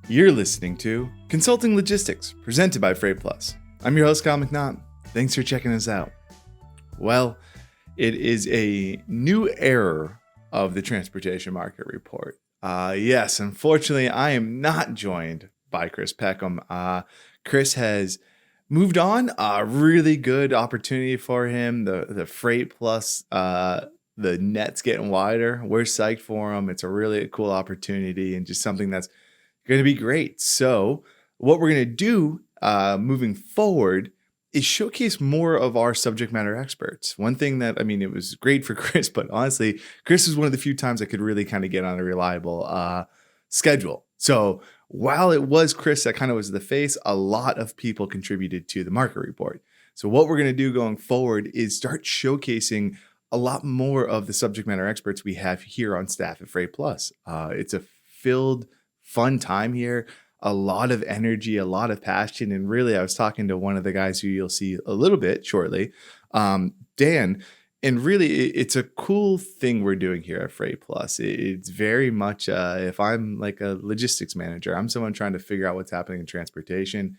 You're listening to Consulting Logistics, presented by FreightPlus. I'm your host, Kyle McNaught. Thanks for checking us out. Well, it is a new era of the transportation market report. Yes, unfortunately, I am not joined by Chris Peckham. Chris has moved on. A really good opportunity for him. The FreightPlus, the net's getting wider. We're psyched for him. It's a really cool opportunity and just something that's going to be great. So what we're going to do moving forward is showcase more of our subject matter experts. One thing that, it was great for Chris, but honestly, Chris is one of the few times I could really kind of get on a reliable schedule. So while it was Chris that kind of was the face, a lot of people contributed to the market report. So what we're going to do going forward is start showcasing a lot more of the subject matter experts we have here on staff at FreightPlus. It's a fun time here, a lot of energy, a lot of passion. And really, I was talking to one of the guys who you'll see a little bit shortly, Dan, and really it's a cool thing we're doing here at FreightPlus. It's very much, if I'm like a logistics manager, I'm someone trying to figure out what's happening in transportation.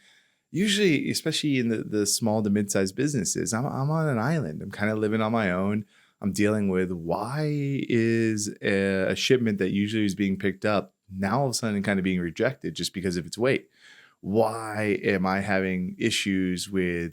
Usually, especially in the small to mid-sized businesses, I'm on an island. I'm kind of living on my own. I'm dealing with why is a shipment that usually is being picked up now all of a sudden kind of being rejected just because of its weight? Why am I having issues with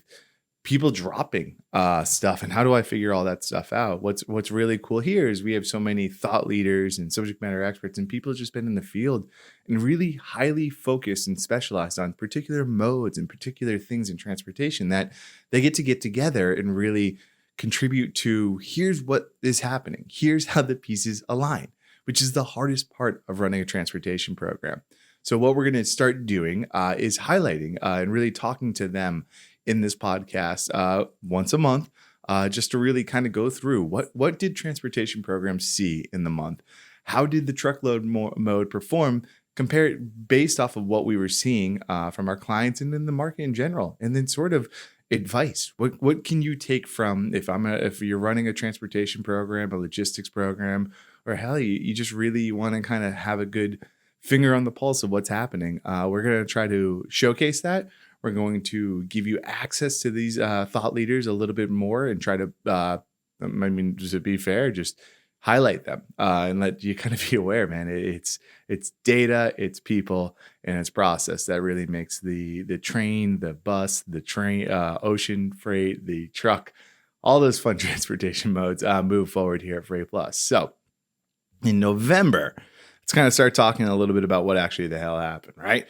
people dropping stuff? And how do I figure all that stuff out? What's really cool here is we have so many thought leaders and subject matter experts and people just been in the field and really highly focused and specialized on particular modes and particular things in transportation that they get together and really contribute to, here's what is happening. Here's how the pieces align, which is the hardest part of running a transportation program. So what we're going to start doing is highlighting and really talking to them in this podcast once a month, just to really kind of go through what did transportation programs see in the month? How did the truckload mode perform? Compare it based off of what we were seeing from our clients and in the market in general, and then sort of advice. What can you take from if you're running a transportation program, a logistics program, or hell, you just really want to kind of have a good finger on the pulse of what's happening. We're going to try to showcase that. We're going to give you access to these thought leaders a little bit more and try to, just to be fair, just highlight them and let you kind of be aware, man. It's data, it's people, and it's process that really makes the train, the bus, the train, ocean freight, the truck, all those fun transportation modes move forward here at FreightPlus. So in November, let's kind of start talking a little bit about what actually the hell happened, right?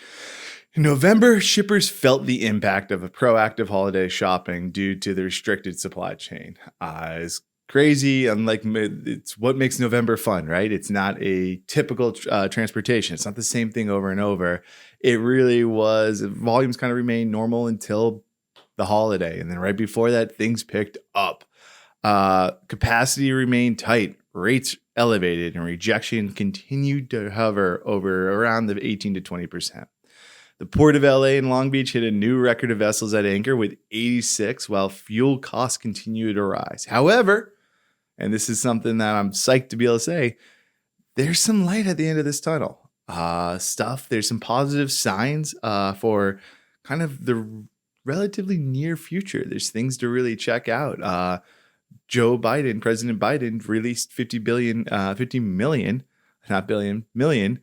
In November, shippers felt the impact of a proactive holiday shopping due to the restricted supply chain. It's crazy. It's what makes November fun, right? It's not a typical transportation. It's not the same thing over and over. It really was. Volumes kind of remained normal until the holiday. And then right before that, things picked up. Capacity remained tight, rates elevated, and rejection continued to hover over around the 18 to 20%. The Port of LA and Long Beach hit a new record of vessels at anchor with 86, while fuel costs continue to rise. However, and this is something that I'm psyched to be able to say, there's some light at the end of this tunnel. There's some positive signs for kind of the relatively near future. There's things to really check out. President Biden released 50 million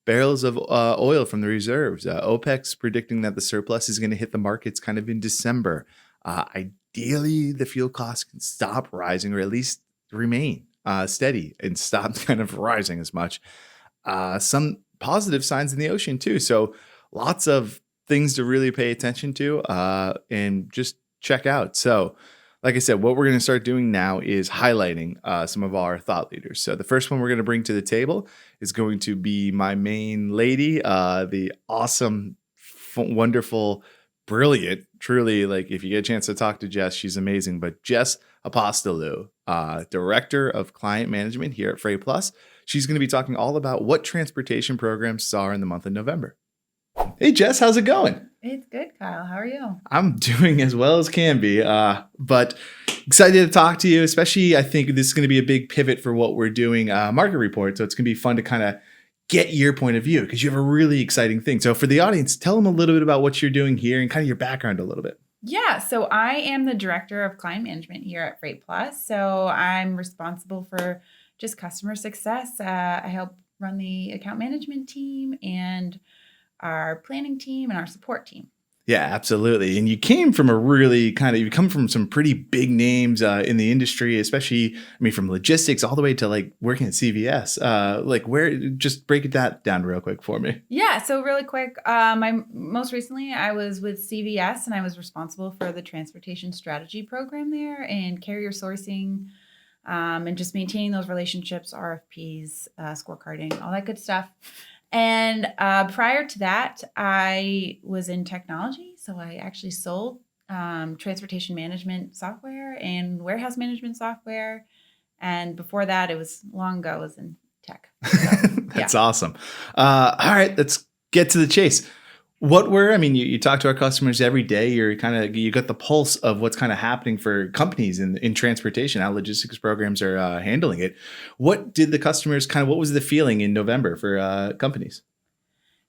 barrels of oil from the reserves. OPEC's predicting that the surplus is going to hit the markets kind of in December. Ideally, the fuel costs can stop rising or at least remain steady and stop kind of rising as much. Some positive signs in the ocean too. So lots of things to really pay attention to and just check out. So like I said, what we're going to start doing now is highlighting some of our thought leaders. So the first one we're going to bring to the table is going to be my main lady, the awesome, wonderful, brilliant, truly, like if you get a chance to talk to Jess, she's amazing. But Jess Apostolou, Director of Client Management here at FreightPlus. She's going to be talking all about what transportation programs saw in the month of November. Hey, Jess, how's it going? It's good, Kyle. How are you? I'm doing as well as can be, but excited to talk to you, especially I think this is going to be a big pivot for what we're doing, market report. So it's going to be fun to kind of get your point of view because you have a really exciting thing. So for the audience, tell them a little bit about what you're doing here and kind of your background a little bit. Yeah, so I am the director of client management here at FreightPlus. So I'm responsible for just customer success. I help run the account management team and our planning team and our support team. Yeah, absolutely. And you came from you come from some pretty big names in the industry, especially, from logistics all the way to like working at CVS. Just break that down real quick for me. Yeah, so really quick, most recently I was with CVS and I was responsible for the transportation strategy program there and carrier sourcing and just maintaining those relationships, RFPs, scorecarding, all that good stuff. And prior to that, I was in technology. So I actually sold transportation management software and warehouse management software. And before that, it was long ago, I was in tech. So, That's awesome. All right, let's get to the chase. You talk to our customers every day. You got the pulse of what's kind of happening for companies in transportation, how logistics programs are handling it. What did the customers what was the feeling in November for companies?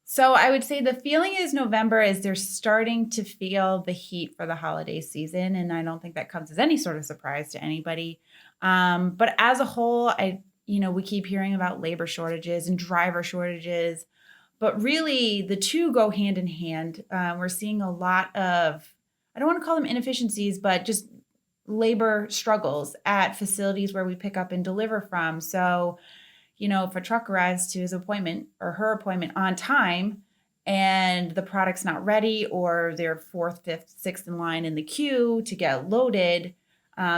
So I would say the feeling is November is they're starting to feel the heat for the holiday season. And I don't think that comes as any sort of surprise to anybody. But as a whole, we keep hearing about labor shortages and driver shortages. But really, the two go hand in hand. We're seeing a lot of, I don't want to call them inefficiencies, but just labor struggles at facilities where we pick up and deliver from. So, if a truck arrives to his appointment or her appointment on time and the product's not ready or they're fourth, fifth, sixth in line in the queue to get loaded,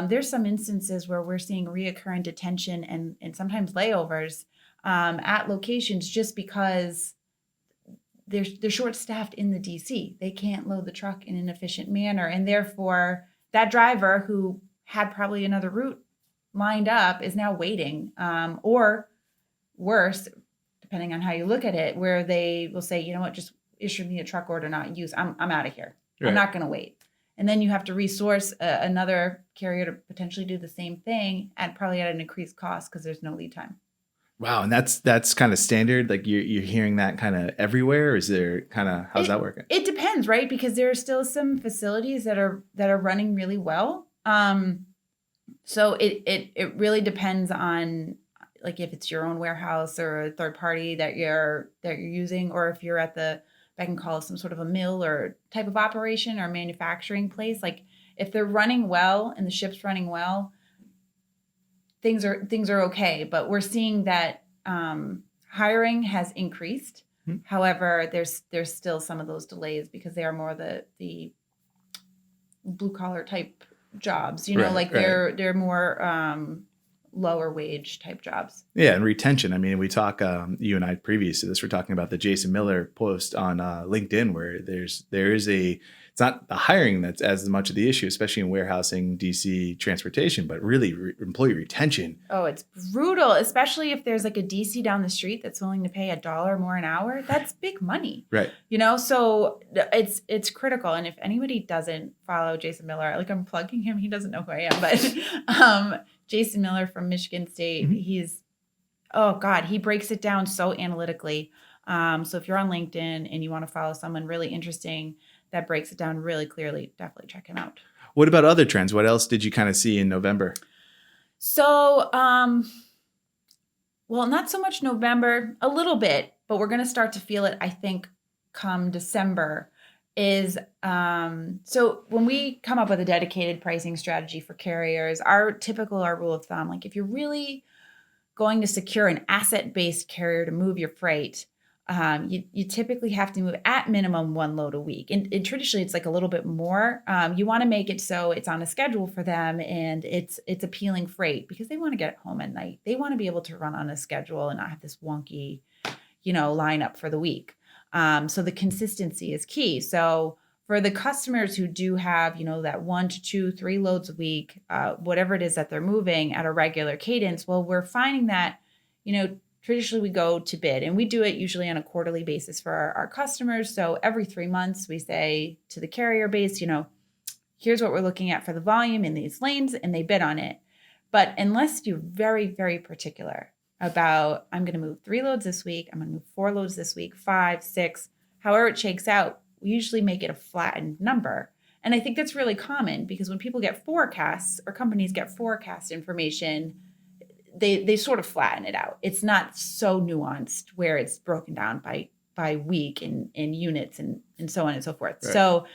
there's some instances where we're seeing reoccurring detention and sometimes layovers at locations just because they're short-staffed in the DC. They can't load the truck in an efficient manner. And therefore, that driver who had probably another route lined up is now waiting. Or worse, depending on how you look at it, where they will say, you know what, just issue me a truck order, not use. I'm out of here. Right. I'm not going to wait. And then you have to resource another carrier to potentially do the same thing probably at an increased cost because there's no lead time. Wow. And that's kind of standard. Like you're hearing that kind of everywhere. Or is there how's that working? It depends, right? Because there are still some facilities that are running really well. So it really depends on like if it's your own warehouse or a third party that you're using, or if you're at the beck and call of some sort of a mill or type of operation or manufacturing place. Like if they're running well and the ship's running well, things are okay, but we're seeing that hiring has increased. Mm-hmm. However, there's still some of those delays because they are more the blue collar type jobs. They're more lower wage type jobs. Yeah, and retention. We talk. You and I previous to this, we're talking about the Jason Miller post on LinkedIn, where there is it's not the hiring that's as much of the issue, especially in warehousing, DC, transportation, but really employee retention. Oh, it's brutal, especially if there's like a DC down the street that's willing to pay $1 more an hour. That's big money. Right. So it's critical. And if anybody doesn't follow Jason Miller, like I'm plugging him, he doesn't know who I am, but Jason Miller from Michigan State, mm-hmm. He breaks it down so analytically. So if you're on LinkedIn and you want to follow someone really interesting that breaks it down really clearly, definitely check him out. What about other trends? What else did you kind of see in November? So, not so much November, a little bit, but we're going to start to feel it, I think, come December is, so when we come up with a dedicated pricing strategy for carriers, our rule of thumb, like if you're really going to secure an asset-based carrier to move your freight, you typically have to move at minimum one load a week. And traditionally it's like a little bit more. You want to make it so it's on a schedule for them and it's appealing freight because they want to get home at night. They want to be able to run on a schedule and not have this wonky, lineup for the week. So the consistency is key. So for the customers who do have, that 1 to 2, 3 loads a week, whatever it is that they're moving at a regular cadence, well, we're finding that, traditionally we go to bid and we do it usually on a quarterly basis for our customers. So every 3 months we say to the carrier base, here's what we're looking at for the volume in these lanes, and they bid on it. But unless you're very, very particular about, I'm going to move 3 loads this week. I'm going to move 4 loads this week, 5, 6, however it shakes out. We usually make it a flattened number. And I think that's really common because when people get forecasts or companies get forecast information, they sort of flatten it out. It's not so nuanced where it's broken down by week and units and so on and so forth. Right. So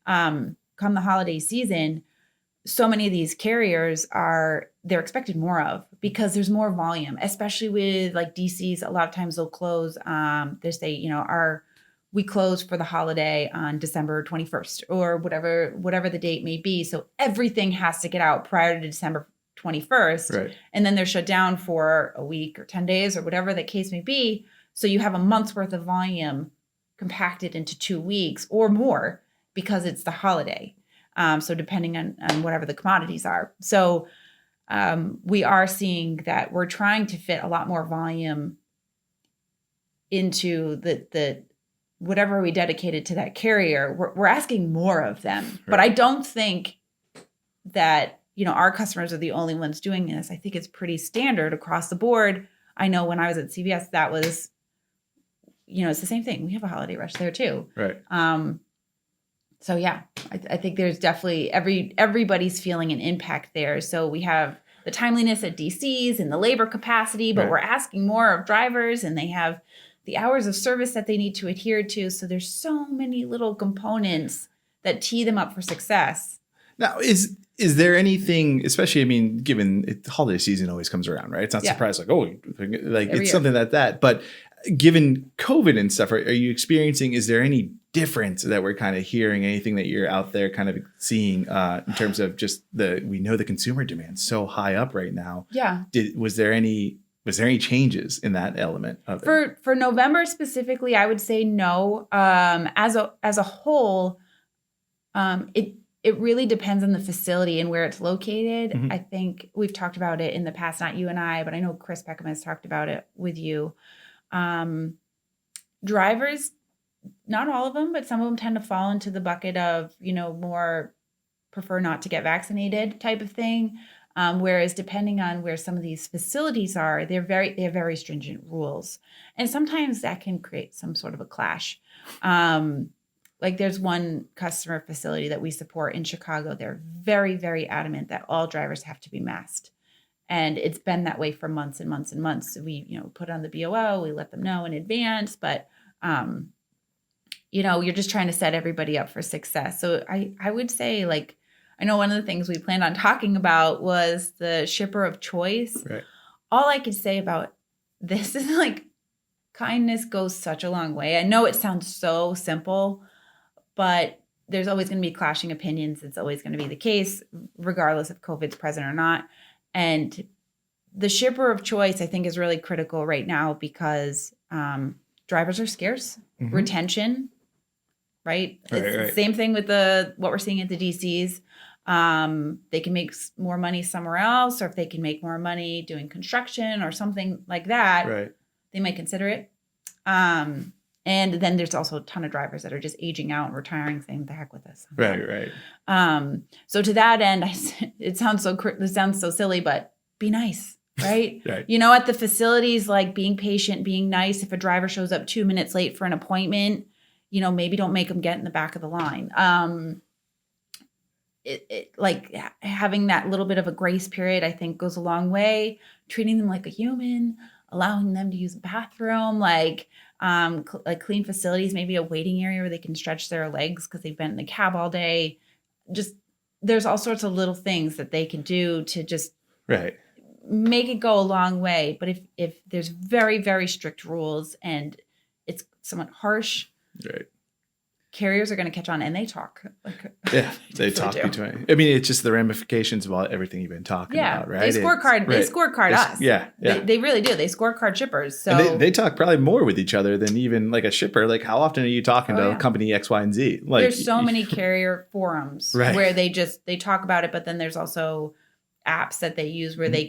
come the holiday season, so many of these carriers they're expected more of because there's more volume, especially with like DCs. A lot of times they'll close. They say, we close for the holiday on December 21st or whatever the date may be. So everything has to get out prior to December 21st. Right. And then they're shut down for a week or 10 days or whatever the case may be. So you have a month's worth of volume compacted into 2 weeks or more because it's the holiday. So depending on whatever the commodities are. So we are seeing that we're trying to fit a lot more volume into the whatever we dedicated to that carrier. We're asking more of them. Right. But I don't think that, our customers are the only ones doing this. I think it's pretty standard across the board. I know when I was at CVS, that was, it's the same thing. We have a holiday rush there too. Right. So yeah, I think there's definitely everybody's feeling an impact there. So we have the timeliness at DCs and the labor capacity, but we're asking more of drivers and they have the hours of service that they need to adhere to. So there's so many little components that tee them up for success. Now, is there anything, especially, given the holiday season always comes around, right? It's not surprised, it's something that, but given COVID and stuff, are you experiencing, is there any difference that we're kind of hearing, anything that you're out there kind of seeing in terms of just we know the consumer demand so high up right now. Yeah. Was there any changes in that element of it? For November specifically, I would say no. As a whole, it really depends on the facility and where it's located. Mm-hmm. I think we've talked about it in the past, not you and I, but I know Chris Peckham has talked about it with you. Drivers, not all of them, but some of them tend to fall into the bucket of, more prefer not to get vaccinated type of thing. Whereas depending on where some of these facilities are, they have very stringent rules. And sometimes that can create some sort of a clash. Like there's one customer facility that we support in Chicago. They're very, very adamant that all drivers have to be masked. And it's been that way for months and months and months. So we, put on the BOO, we let them know in advance, but, you're just trying to set everybody up for success. So I would say I know one of the things we planned on talking about was the shipper of choice. Right. All I could say about this is kindness goes such a long way. I know it sounds so simple, but there's always going to be clashing opinions. It's always going to be the case, regardless if COVID's present or not. And the shipper of choice, I think, is really critical right now because drivers are scarce. Mm-hmm. Retention, right? It's the same thing with what we're seeing at the DCs. They can make more money somewhere else, or if they can make more money doing construction or something like that, they might consider it. And then there's also a ton of drivers that are just aging out and retiring, saying, "The heck with this." Right. So to that end, it sounds so silly, but be nice, right? Right. At the facilities, being patient, being nice. If a driver shows up 2 minutes late for an appointment, maybe don't make them get in the back of the line. Having that little bit of a grace period, I think, goes a long way. Treating them like a human, allowing them to use a bathroom, clean facilities, maybe a waiting area where they can stretch their legs because they've been in the cab all day. Just there's all sorts of little things that they can do to just make it go a long way. But if there's very, very strict rules and it's somewhat harsh, carriers are going to catch on, and they talk. They talk between. It's just the ramifications about everything you've been talking about, right? They scorecard us. Yeah. They really do. They scorecard shippers. So and they talk probably more with each other than even a shipper. How often are you talking to company X, Y, and Z? There's so many carrier forums where they talk about it, but then there's also apps that they use where they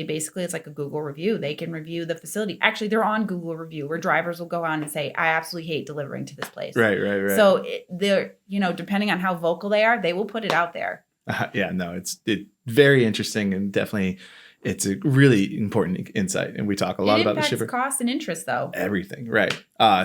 basically, it's like a Google review. They can review the facility. Actually, they're on Google review where drivers will go on and say, "I absolutely hate delivering to this place." Right. So they're, depending on how vocal they are, they will put it out there. It's very interesting and definitely It's a really important insight. And we talk a lot about the shipper. Cost and interest, though. Everything, right.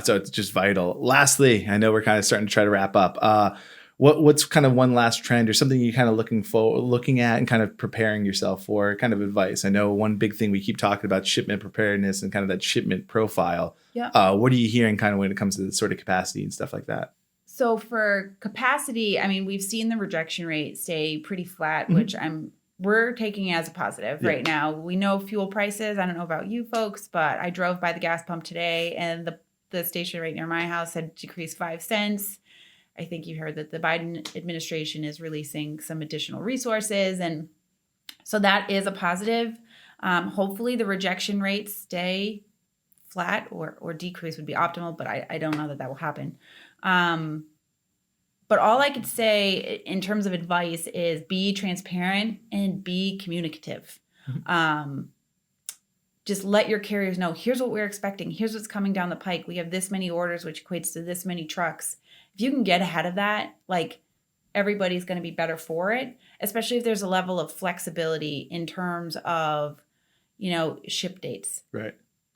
So it's just vital. Lastly, I know we're kind of starting to try to wrap up. What's kind of one last trend or something you kind of looking at and kind of preparing yourself for, kind of advice? I know one big thing we keep talking about, shipment preparedness and kind of that shipment profile. Yeah. What are you hearing kind of when it comes to the sort of capacity and stuff like that? So for capacity, I mean, we've seen the rejection rate stay pretty flat, which we're taking as a positive right now. We know fuel prices. I don't know about you folks, but I drove by the gas pump today and the station right near my house had decreased 5 cents. I think you heard that the Biden administration is releasing some additional resources. And so that is a positive. Hopefully the rejection rates stay flat or decrease would be optimal, but I don't know that will happen. But all I could say in terms of advice is be transparent and be communicative. Just let your carriers know, here's what we're expecting. Here's what's coming down the pike. We have this many orders, which equates to this many trucks. If you can get ahead of that, like everybody's going to be better for it, especially if there's a level of flexibility in terms of, ship dates.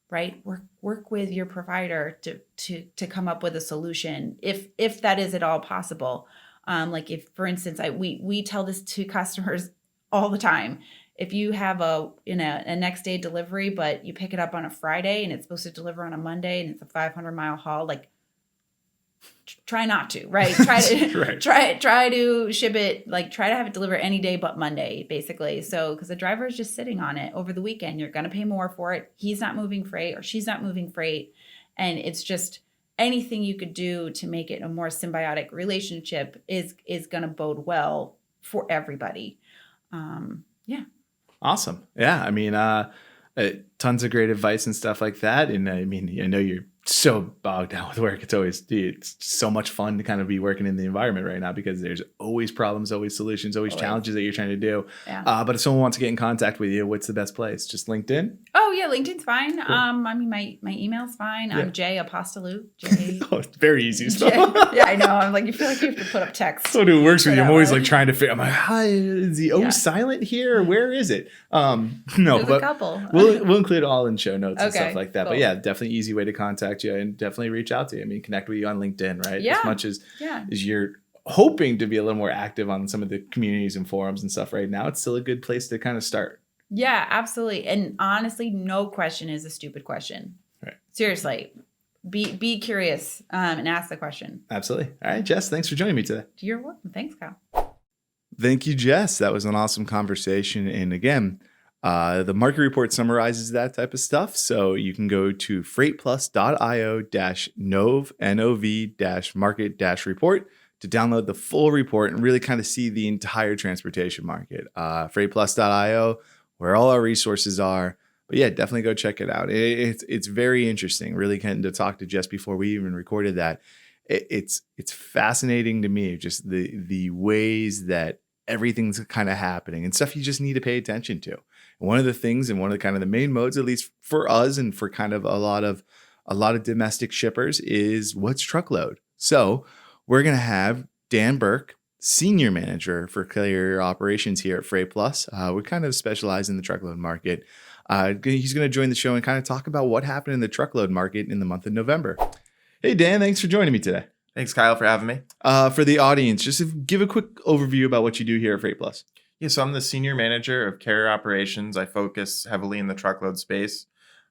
Right? Work with your provider to come up with a solution if that is at all possible. Like if, for instance, we tell this to customers all the time. If you have a next day delivery, but you pick it up on a Friday and it's supposed to deliver on a Monday and it's a 500-mile haul, like try not to, right? Try to try to ship it, like try to have it deliver any day but Monday, basically. So because the driver is just sitting on it over the weekend, you're going to pay more for it. He's not moving freight or she's not moving freight. And it's just anything you could do to make it a more symbiotic relationship is going to bode well for everybody. Awesome. Yeah. I mean, tons of great advice and stuff like that. And I mean, I know you're so bogged down with work. It's so much fun to kind of be working in the environment right now because there's always problems, always solutions, always challenges that you're trying to do. Yeah. But if someone wants to get in contact with you, what's the best place? Just LinkedIn? Oh yeah, LinkedIn's fine. Cool. I mean, my email's fine. I'm Jay Apostolou. It's very easy to spell. Yeah, I know. I'm like, you feel like you have to put up text. So it works with you. I'm always like trying to figure. I'm like, hi, is the O silent here? Or where is it? No, there's but a couple. we'll include all in show notes and stuff like that. Cool. But yeah, definitely easy way to contact you and definitely reach out to you. I mean, connect with you on LinkedIn, right? Yeah. As much as you're hoping to be a little more active on some of the communities and forums and stuff right now, it's still a good place to kind of start. Yeah, absolutely. And honestly, no question is a stupid question. Right. Seriously, be curious and ask the question. Absolutely. All right, Jess, thanks for joining me today. You're welcome. Thanks, Kyle. Thank you, Jess. That was an awesome conversation. And again, the market report summarizes that type of stuff. So you can go to freightplus.io-nov-market-report to download the full report and really kind of see the entire transportation market. Freightplus.io, where all our resources are. But yeah, definitely go check it out. It's very interesting. Really getting to talk to Jess before we even recorded that. It's fascinating to me, just the ways that everything's kind of happening and stuff you just need to pay attention to. And one of the things and one of the kind of the main modes, at least for us and for kind of a lot of domestic shippers, is what's truckload. So we're going to have Dan Burke, Senior Manager for Carrier Operations here at FreightPlus. We kind of specialize in the truckload market. He's going to join the show and kind of talk about what happened in the truckload market in the month of November. Hey, Dan, thanks for joining me today. Thanks, Kyle, for having me. For the audience, just give a quick overview about what you do here at FreightPlus. Yeah, so I'm the Senior Manager of Carrier Operations. I focus heavily in the truckload space.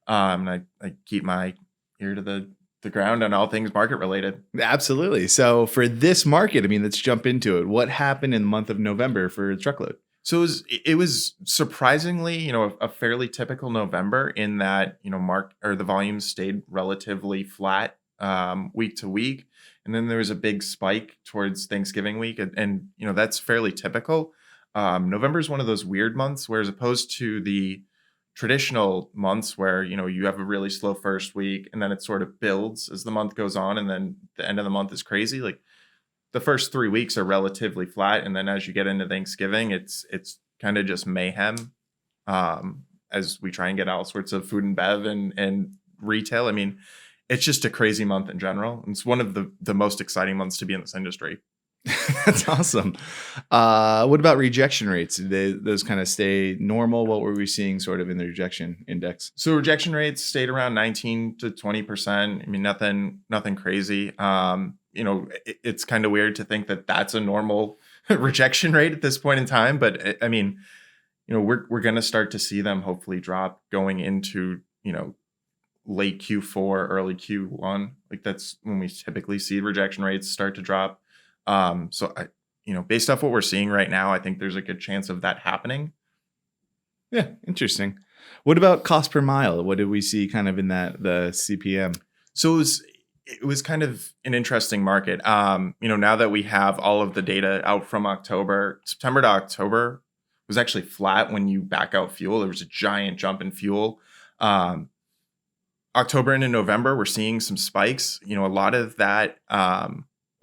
And I keep my ear to the ground on all things market related. Absolutely. So for this market, I mean, let's jump into it. What happened in the month of November for truckload? So it was surprisingly, a fairly typical November in that, the volumes stayed relatively flat week to week. And then there was a big spike towards Thanksgiving week. And that's fairly typical. November is one of those weird months where, as opposed to the traditional months where, you have a really slow first week and then it sort of builds as the month goes on. And then the end of the month is crazy. Like the first 3 weeks are relatively flat. And then as you get into Thanksgiving, it's kind of just mayhem as we try and get all sorts of food and bev and retail. I mean, it's just a crazy month in general. It's one of the most exciting months to be in this industry. That's awesome. What about rejection rates? Did those kind of stay normal? What were we seeing sort of in the rejection index? So rejection rates stayed around 19 to 20%. I mean, nothing crazy. It's kind of weird to think that that's a normal rejection rate at this point in time, but I mean, we're going to start to see them hopefully drop going into, late Q4, early Q1. Like that's when we typically see rejection rates start to drop. Based off what we're seeing right now, I think there's a good chance of that happening. Yeah, interesting. What about cost per mile? What did we see kind of in the CPM? So it was kind of an interesting market. Now that we have all of the data out from September to October was actually flat when you back out fuel. There was a giant jump in fuel. October into November, we're seeing some spikes. A lot of that, a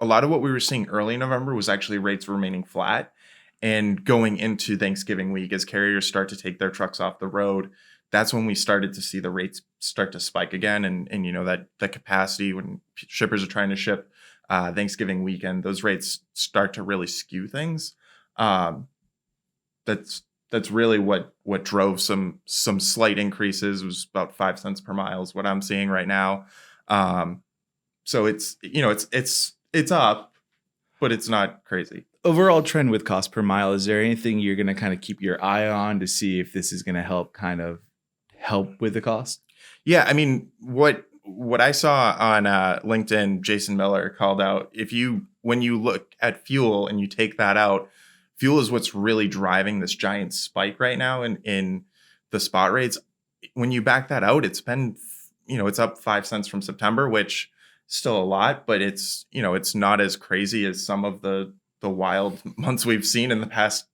lot of what we were seeing early November was actually rates remaining flat. And going into Thanksgiving week, as carriers start to take their trucks off the road, that's when we started to see the rates start to spike again. And that capacity when shippers are trying to ship Thanksgiving weekend, those rates start to really skew things. That's really what drove some slight increases. It was about 5 cents per mile is what I'm seeing right now. So it's up, but it's not crazy. Overall trend with cost per mile, is there anything you're going to kind of keep your eye on to see if this is going to help with the cost? Yeah, I mean, what I saw on LinkedIn, Jason Miller called out, when you look at fuel and you take that out, fuel is what's really driving this giant spike right now in the spot rates. When you back that out, it's been, it's up 5 cents from September, which is still a lot, but it's not as crazy as some of the wild months we've seen in the past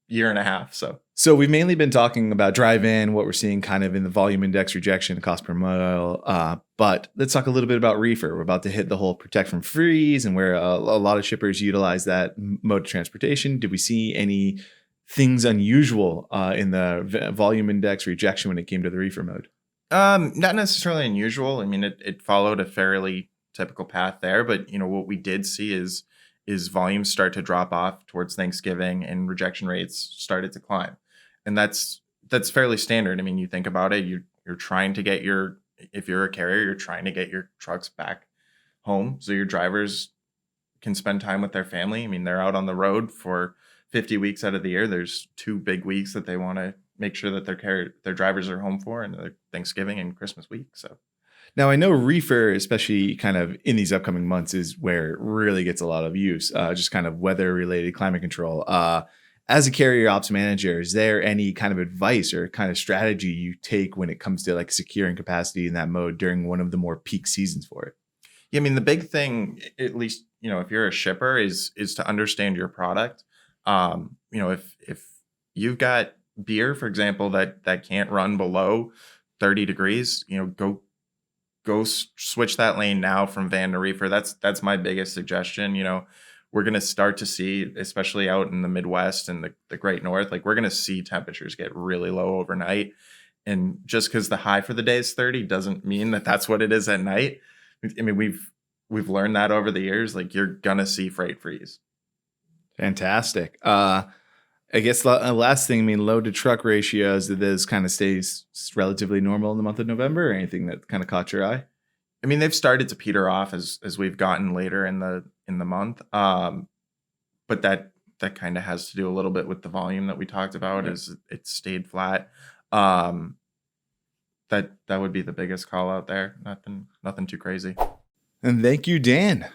year and a half. So we've mainly been talking about drive-in, what we're seeing kind of in the volume index, rejection, cost per mile. But let's talk a little bit about reefer. We're about to hit the whole protect from freeze and where a lot of shippers utilize that mode of transportation. Did we see any things unusual in the volume index rejection when it came to the reefer mode? Not necessarily unusual. I mean, it followed a fairly typical path there, but what we did see is volumes start to drop off towards Thanksgiving and rejection rates started to climb. And that's fairly standard. I mean, you think about it, you're trying to get if you're a carrier, you're trying to get your trucks back home so your drivers can spend time with their family. I mean, they're out on the road for 50 weeks out of the year. There's 2 big weeks that they want to make sure that their drivers are home for, and their Thanksgiving and Christmas week. So now, I know reefer, especially kind of in these upcoming months, is where it really gets a lot of use, just kind of weather-related climate control. As a carrier ops manager, is there any kind of advice or kind of strategy you take when it comes to like securing capacity in that mode during one of the more peak seasons for it? Yeah, I mean, the big thing, at least, if you're a shipper, is to understand your product. If you've got beer, for example, that can't run below 30 degrees, go switch that lane now from van to reefer. That's my biggest suggestion. We're going to start to see, especially out in the Midwest and the Great North, like we're going to see temperatures get really low overnight. And just because the high for the day is 30 doesn't mean that that's what it is at night. I mean, we've learned that over the years. Like you're going to see freight freeze. Fantastic. I guess the last thing, I mean, load to truck ratios, did this kind of stays relatively normal in the month of November, or anything that kind of caught your eye? I mean, they've started to peter off as we've gotten later in the month. But that kind of has to do a little bit with the volume that we talked about, right. Is it stayed flat. That would be the biggest call out there. Nothing too crazy. And thank you, Dan.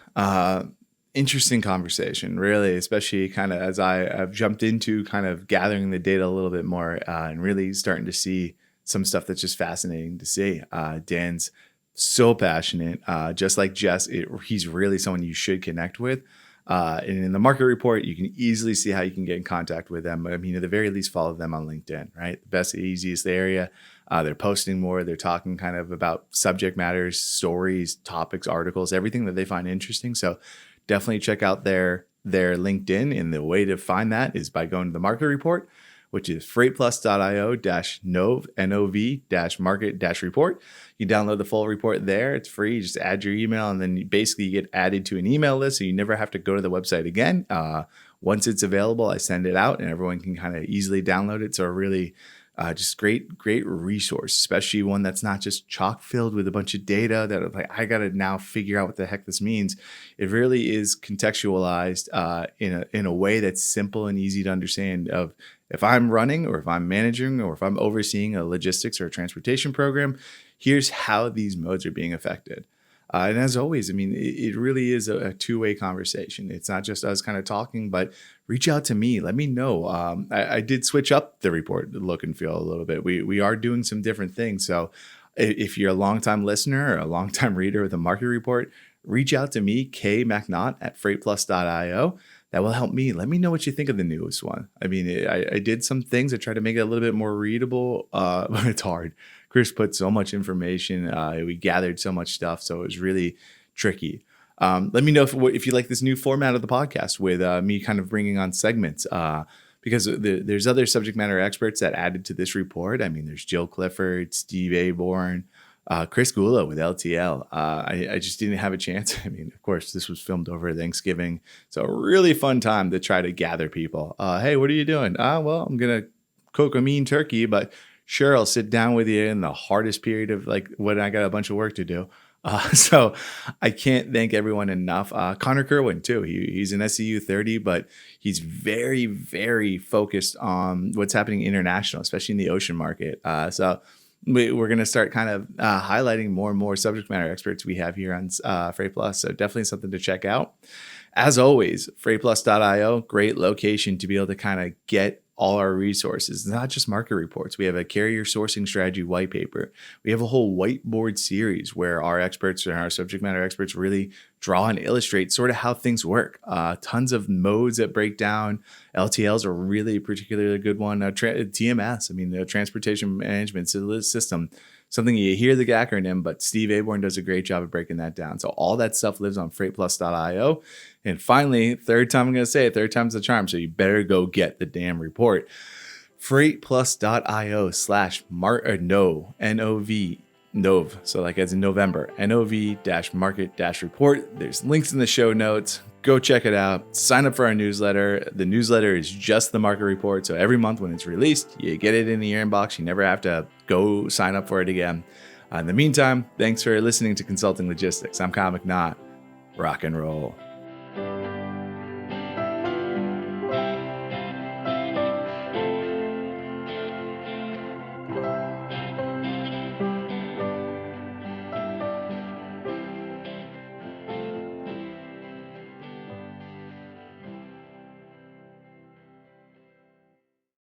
Interesting conversation, really, especially kind of as I've jumped into kind of gathering the data a little bit more and really starting to see some stuff that's just fascinating to see. Dan's so passionate, just like Jess. He's really someone you should connect with. And in the market report, you can easily see how you can get in contact with them. I mean, at the very least, follow them on LinkedIn, right? The best, easiest area. They're posting more. They're talking kind of about subject matters, stories, topics, articles, everything that they find interesting. So definitely check out their LinkedIn. And the way to find that is by going to the market report. which is freightplus.io-nov-market-report. You download the full report there. It's free. You just add your email, and then you basically get added to an email list, so you never have to go to the website again. Once it's available, I send it out, and everyone can kind of easily download it. So a really just great resource, especially one that's not just chock filled with a bunch of data that like I got to now figure out what the heck this means. It really is contextualized in a way that's simple and easy to understand. Of if I'm running, or if I'm managing, or if I'm overseeing a logistics or a transportation program, here's how these modes are being affected. And as always, I mean, it really is a two-way conversation. It's not just us kind of talking, but reach out to me. Let me know. I did switch up the report look and feel a little bit. We are doing some different things. So if you're a longtime listener or a longtime reader of the market report, reach out to me, kmcnaught@freightplus.io. That will help me. Let me know what you think of the newest one. I mean, I did some things. I tried to make it a little bit more readable, but it's hard. Chris put so much information. We gathered so much stuff, so it was really tricky. Let me know if you like this new format of the podcast with me kind of bringing on segments, because there's other subject matter experts that added to this report. I mean, there's Jill Clifford, Steve Aborn, Chris Gula with LTL. I just didn't have a chance. I mean, of course, this was filmed over Thanksgiving, so a really fun time to try to gather people. Hey, what are you doing? Well, I'm going to cook a mean turkey, but sure, I'll sit down with you in the hardest period of like when I got a bunch of work to do. So I can't thank everyone enough. Connor Kerwin too. He's an SCU 30, but he's very, very focused on what's happening international, especially in the ocean market. So we're going to start kind of highlighting more and more subject matter experts we have here on FreightPlus. So definitely something to check out. As always, freightplus.io, great location to be able to kind of get all our resources, not just market reports. We have a carrier sourcing strategy white paper. We have a whole whiteboard series where our experts and our subject matter experts really draw and illustrate sort of how things work. Tons of modes that break down. LTLs are really a particularly good one. TMS, I mean, the Transportation Management System, something you hear the acronym, but Steve Aborn does a great job of breaking that down. So all that stuff lives on freightplus.io. And finally, third time I'm going to say it, third time's the charm. So you better go get the damn report. freightplus.io/NOV. So like as in November, NOV-market-report. There's links in the show notes. Go check it out. Sign up for our newsletter. The newsletter is just the market report. So every month when it's released, you get it in your inbox. You never have to go sign up for it again. In the meantime, thanks for listening to Consulting Logistics. I'm Kyle McNaught. Rock and roll.